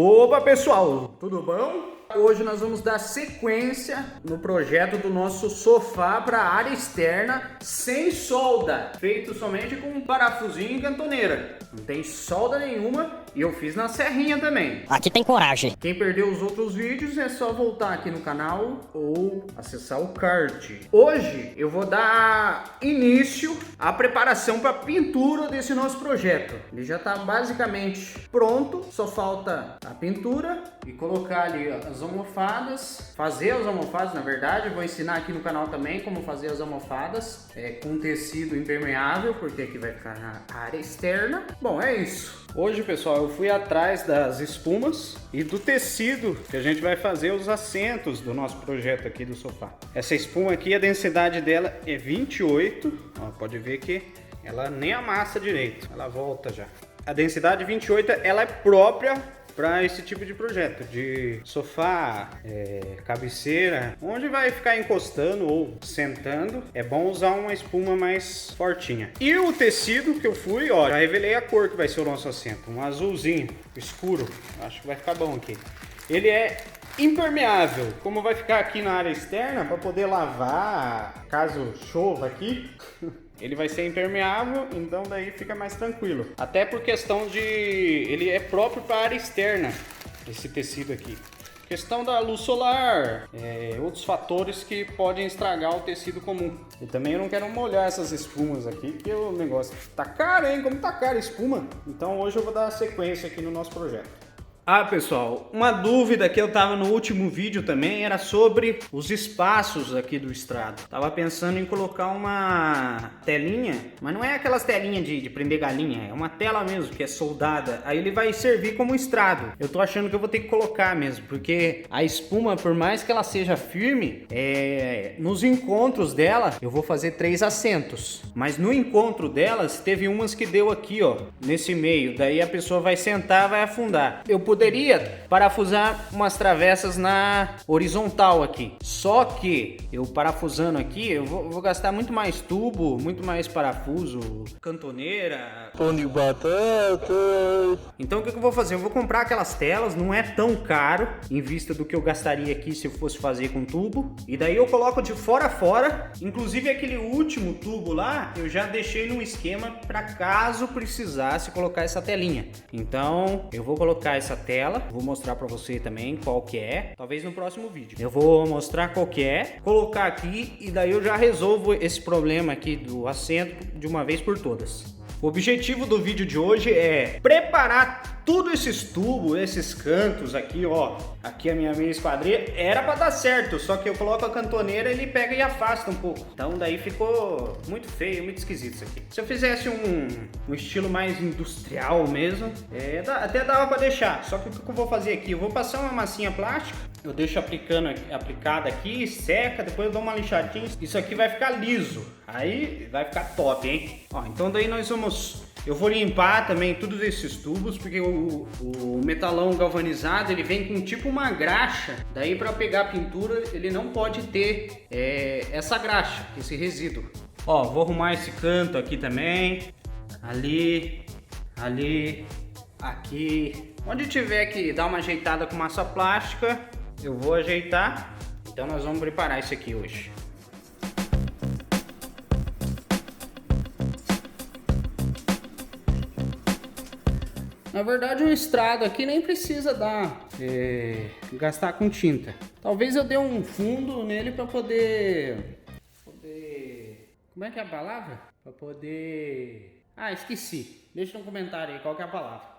Opa pessoal, tudo bom? Hoje nós vamos dar sequência no projeto do nosso sofá para área externa sem solda, feito somente com um parafusinho e cantoneira. Não tem solda nenhuma e eu fiz na serrinha também. Aqui tem coragem. Quem perdeu os outros vídeos é só voltar aqui no canal ou acessar o card. Hoje eu vou dar início à preparação para a pintura desse nosso projeto. Ele já está basicamente pronto, só falta a pintura e colocar ali as almofadas, fazer as almofadas na verdade. Eu vou ensinar aqui no canal também como fazer as almofadas com tecido impermeável, porque aqui vai ficar na área externa. Bom, é isso. Hoje, pessoal, eu fui atrás das espumas e do tecido que a gente vai fazer os assentos do nosso projeto aqui do sofá. Essa espuma aqui, a densidade dela é 28, ó, pode ver que ela nem amassa direito, ela volta já. A densidade 28, ela é própria para esse tipo de projeto, de sofá, cabeceira, onde vai ficar encostando ou sentando, é bom usar uma espuma mais fortinha. E o tecido que eu fui, ó, já revelei a cor que vai ser o nosso assento, um azulzinho escuro, acho que vai ficar bom aqui. Ele é impermeável, como vai ficar aqui na área externa, para poder lavar, caso chova aqui, ele vai ser impermeável, então daí fica mais tranquilo. Até por questão de... ele é próprio para a área externa, esse tecido aqui. Questão da luz solar, outros fatores que podem estragar o tecido comum. E também eu não quero molhar essas espumas aqui, porque o negócio tá caro, hein? Como tá caro a espuma. Então hoje eu vou dar sequência aqui no nosso projeto. Ah, pessoal, uma dúvida que eu tava no último vídeo também era sobre os espaços aqui do estrado. Tava pensando em colocar uma telinha, mas não é aquelas telinhas de prender galinha, é uma tela mesmo que é soldada. Aí ele vai servir como estrado. Eu tô achando que eu vou ter que colocar mesmo, porque a espuma, por mais que ela seja firme, nos encontros dela eu vou fazer 3 assentos. Mas no encontro delas teve umas que deu aqui, ó, nesse meio. Daí a pessoa vai sentar, vai afundar. Eu poderia parafusar umas travessas na horizontal aqui, só que eu parafusando aqui eu vou gastar muito mais tubo, muito mais parafuso, cantoneira, pão de batata. Então o que eu vou fazer? Eu vou comprar aquelas telas, não é tão caro em vista do que eu gastaria aqui se eu fosse fazer com tubo, e daí eu coloco de fora a fora. Inclusive aquele último tubo lá eu já deixei num esquema para caso precisasse colocar essa telinha. Então eu vou colocar essa tela, vou mostrar para você também qual que é, talvez no próximo vídeo eu vou mostrar qual que é, colocar aqui e daí eu já resolvo esse problema aqui do assento de uma vez por todas. O objetivo do vídeo de hoje é preparar tudo esses tubos, esses cantos aqui, ó. Aqui a minha meia esquadria era para dar certo, só que eu coloco a cantoneira, ele pega e afasta um pouco. Então daí ficou muito feio, muito esquisito isso aqui. Se eu fizesse um estilo mais industrial mesmo, até dava para deixar. Só que o que eu vou fazer aqui? Eu vou passar uma massinha plástica, eu deixo aplicada aqui, seca, depois eu dou uma lixadinha. Isso aqui vai ficar liso, aí vai ficar top, hein? Ó, então daí eu vou limpar também todos esses tubos, porque o metalão galvanizado ele vem com tipo uma graxa. Daí para pegar a pintura ele não pode ter essa graxa, esse resíduo. Ó, vou arrumar esse canto aqui também, ali, aqui. Onde tiver que dar uma ajeitada com massa plástica, eu vou ajeitar. Então nós vamos preparar isso aqui hoje. Na verdade o estrado aqui nem precisa gastar com tinta. Talvez eu dê um fundo nele para poder... Como é que é a palavra? Para poder... Ah, esqueci. Deixa no comentário aí qual que é a palavra.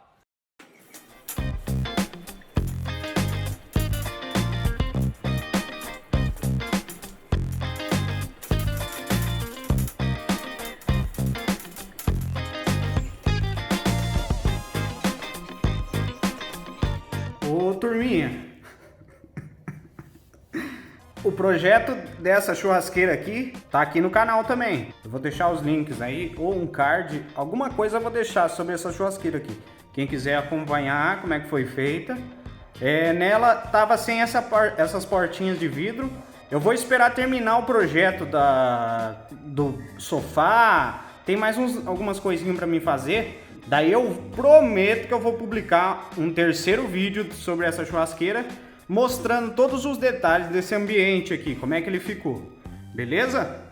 Ô turminha, o projeto dessa churrasqueira aqui tá aqui no canal também. Eu vou deixar os links aí, ou um card, alguma coisa eu vou deixar sobre essa churrasqueira aqui. Quem quiser acompanhar como é que foi feita. Nela tava sem essas portinhas de vidro. Eu vou esperar terminar o projeto do sofá. Tem mais algumas coisinhas para mim fazer. Daí eu prometo que eu vou publicar um terceiro vídeo sobre essa churrasqueira, mostrando todos os detalhes desse ambiente aqui, como é que ele ficou. Beleza?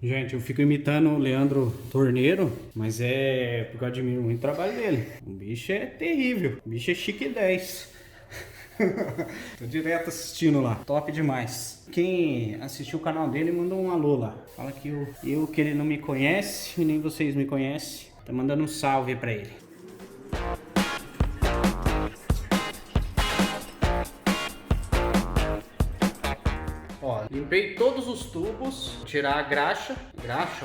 Gente, eu fico imitando o Leandro Torneiro, mas é porque eu admiro muito o trabalho dele. O bicho é terrível, o bicho é chique 10. Tô direto assistindo lá, top demais. Quem assistiu o canal dele mandou um alô lá. Fala que que ele não me conhece e nem vocês me conhecem. Tá mandando um salve pra ele. Ó, limpei todos os tubos, tirar a graxa,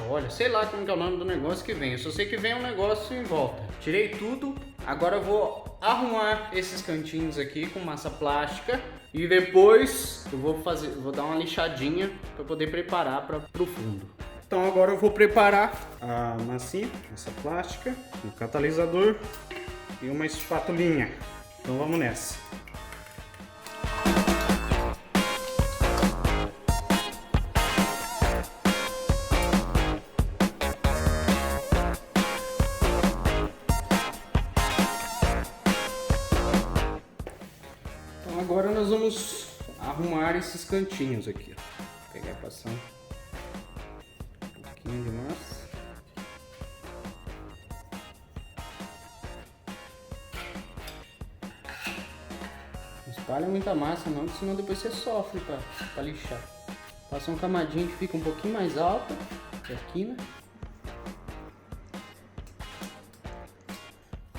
olha, sei lá como que é o nome do negócio que vem, eu só sei que vem um negócio em volta. Tirei tudo, agora eu vou arrumar esses cantinhos aqui com massa plástica e depois eu vou dar uma lixadinha para poder preparar para o fundo. Então agora eu vou preparar a massinha, massa plástica, um catalisador e uma espatulinha. Então vamos nessa. Agora nós vamos arrumar esses cantinhos aqui, ó. Pegar e passar um pouquinho de massa. Não espalha muita massa não, senão depois você sofre para lixar. Passa uma camadinha que fica um pouquinho mais alta, que é a quina.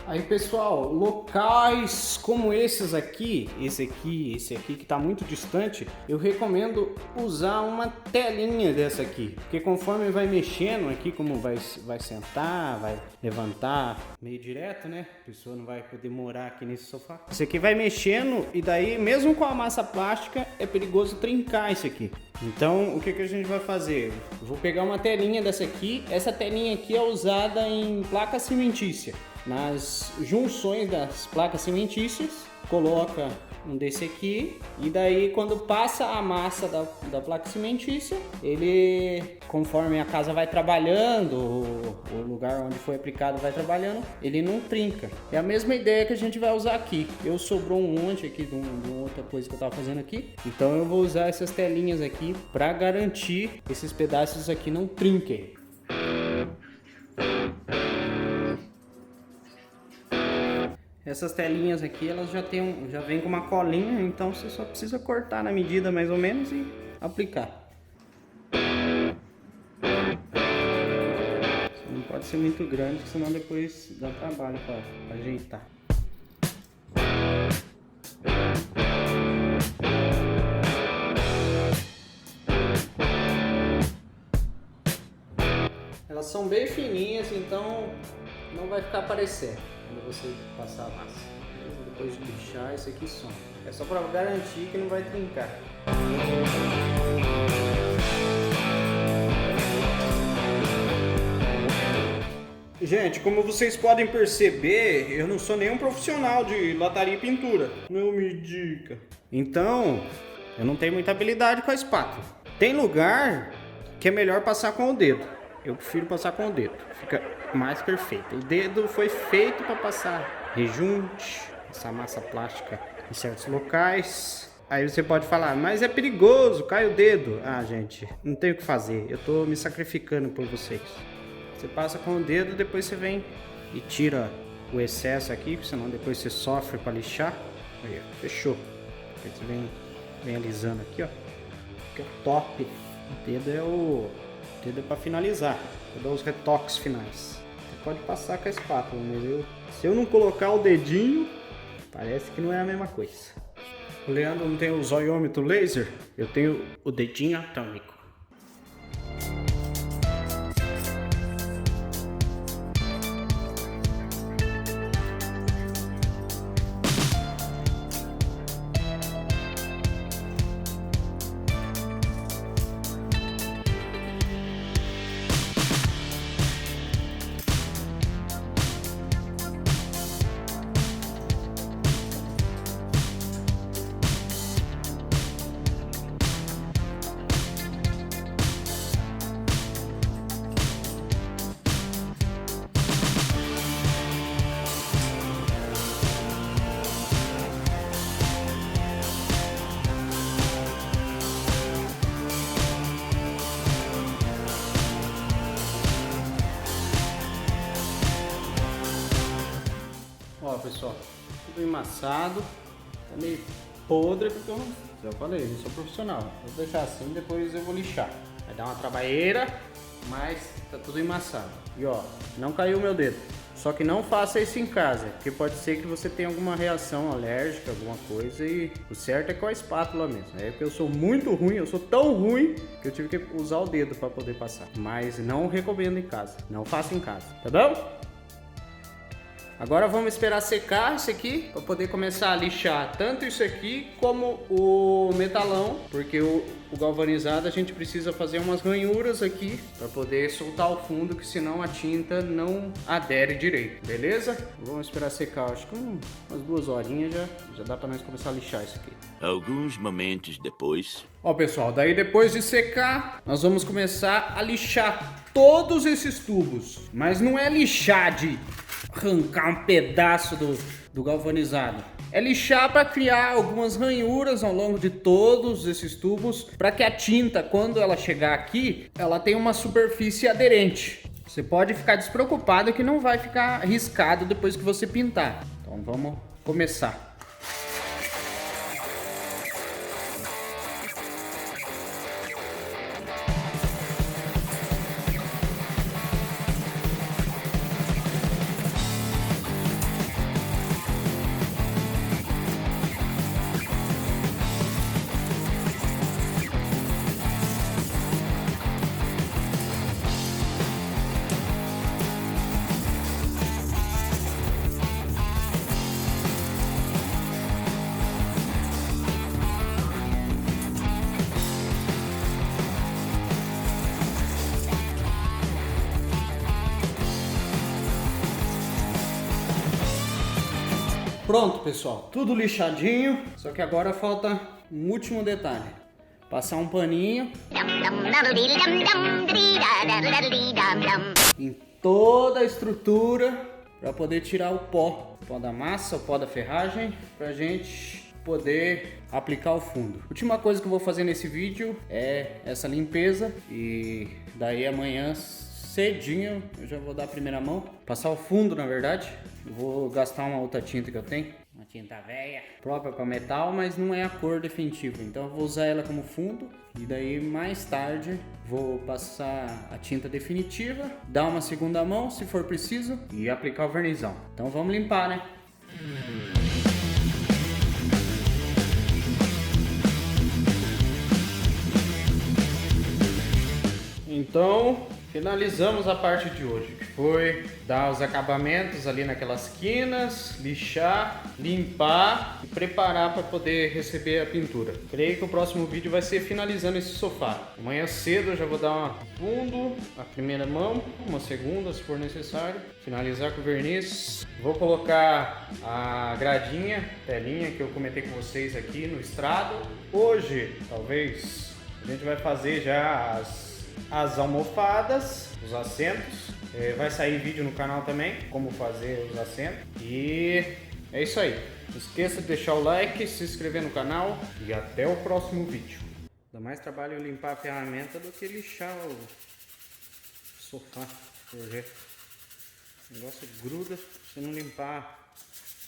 Aí pessoal, locais como esses aqui, esse aqui que está muito distante, eu recomendo usar uma telinha dessa aqui, porque conforme vai mexendo aqui, como vai sentar, vai levantar meio direto, né? A pessoa não vai poder morar aqui nesse sofá. Isso aqui vai mexendo e daí mesmo com a massa plástica é perigoso trincar isso aqui. Então o que a gente vai fazer? Eu vou pegar uma telinha dessa aqui, essa telinha aqui é usada em placa cimentícia. Nas junções das placas cimentícias, coloca um desse aqui e daí quando passa a massa da placa cimentícia, ele, conforme a casa vai trabalhando, o lugar onde foi aplicado vai trabalhando, ele não trinca. É a mesma ideia que a gente vai usar aqui. Eu sobrou um monte aqui de uma outra coisa que eu tava fazendo aqui, então eu vou usar essas telinhas aqui para garantir que esses pedaços aqui não trinquem. Essas telinhas aqui, elas já vem com uma colinha, então você só precisa cortar na medida mais ou menos e aplicar. Não pode ser muito grande, senão depois dá trabalho para ajeitar. Elas são bem fininhas, então não vai ficar aparecendo quando você passar a massa. Depois de lixar, isso aqui some. É só para garantir que não vai trincar. Gente, como vocês podem perceber, eu não sou nenhum profissional de lataria e pintura. Não me diga. Então, eu não tenho muita habilidade com a espátula. Tem lugar que é melhor passar com o dedo. Eu prefiro passar com o dedo. Fica mais perfeito. O dedo foi feito para passar rejunte, essa massa plástica em certos locais. Aí você pode falar, mas é perigoso, cai o dedo. Ah, gente, não tem o que fazer. Eu tô me sacrificando por vocês. Você passa com o dedo, depois você vem e tira o excesso aqui, senão depois você sofre para lixar. Aí, fechou. Depois você vem alisando aqui, ó. Que é top. O dedo é para finalizar, para dar os retoques finais. Você pode passar com a espátula, mas se eu não colocar o dedinho, parece que não é a mesma coisa. O Leandro não tem o zoiômetro laser, eu tenho o dedinho atômico. pessoal, tudo embaçado, tá meio podre porque eu não, já falei, eu sou profissional. Vou deixar assim, depois eu vou lixar. Vai dar uma trabalheira, mas tá tudo embaçado. E ó, não caiu o meu dedo. Só que não faça isso em casa, porque pode ser que você tenha alguma reação alérgica, alguma coisa, e o certo é com a espátula mesmo. É porque eu sou muito ruim, eu sou tão ruim que eu tive que usar o dedo para poder passar. Mas não recomendo em casa, não faça em casa, tá bom? Agora vamos esperar secar isso aqui para poder começar a lixar tanto isso aqui como o metalão, porque o galvanizado a gente precisa fazer umas ranhuras aqui para poder soltar o fundo, que senão a tinta não adere direito, beleza? Vamos esperar secar, acho que umas 2 horinhas já dá para nós começar a lixar isso aqui. Alguns momentos depois. Ó pessoal, daí depois de secar, nós vamos começar a lixar todos esses tubos, mas não é lixar de arrancar um pedaço do galvanizado. É lixar para criar algumas ranhuras ao longo de todos esses tubos, para que a tinta, quando ela chegar aqui, ela tenha uma superfície aderente. Você pode ficar despreocupado que não vai ficar riscado depois que você pintar. Então vamos começar. Pronto, pessoal, tudo lixadinho, só que agora falta um último detalhe. Passar um paninho em toda a estrutura para poder tirar o pó da massa, o pó da ferragem, pra gente poder aplicar o fundo. Última coisa que eu vou fazer nesse vídeo é essa limpeza, e daí amanhã cedinho eu já vou dar a primeira mão, passar o fundo, na verdade. Eu vou gastar uma outra tinta que eu tenho, uma tinta velha, própria para metal, mas não é a cor definitiva, então eu vou usar ela como fundo, e daí mais tarde vou passar a tinta definitiva, dar uma segunda mão se for preciso e aplicar o vernizão. Então vamos limpar, né? Então finalizamos a parte de hoje, que foi dar os acabamentos ali naquelas quinas, lixar, limpar e preparar para poder receber a pintura. Creio que o próximo vídeo vai ser finalizando esse sofá. Amanhã cedo eu já vou dar um fundo, a primeira mão, uma segunda se for necessário, finalizar com o verniz. Vou colocar a gradinha, telinha que eu comentei com vocês aqui no estrado. Hoje, talvez, a gente vai fazer já as almofadas, os assentos. Vai sair vídeo no canal também, como fazer os assentos. E é isso aí. Não esqueça de deixar o like, se inscrever no canal e até o próximo vídeo. Dá mais trabalho limpar a ferramenta do que lixar o sofá. O negócio gruda, se não limpar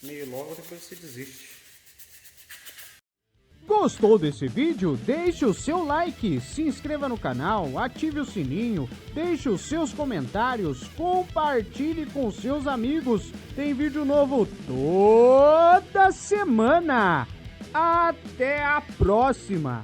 meio logo, depois você desiste. Gostou desse vídeo? Deixe o seu like, se inscreva no canal, ative o sininho, deixe os seus comentários, compartilhe com seus amigos. Tem vídeo novo toda semana. Até a próxima!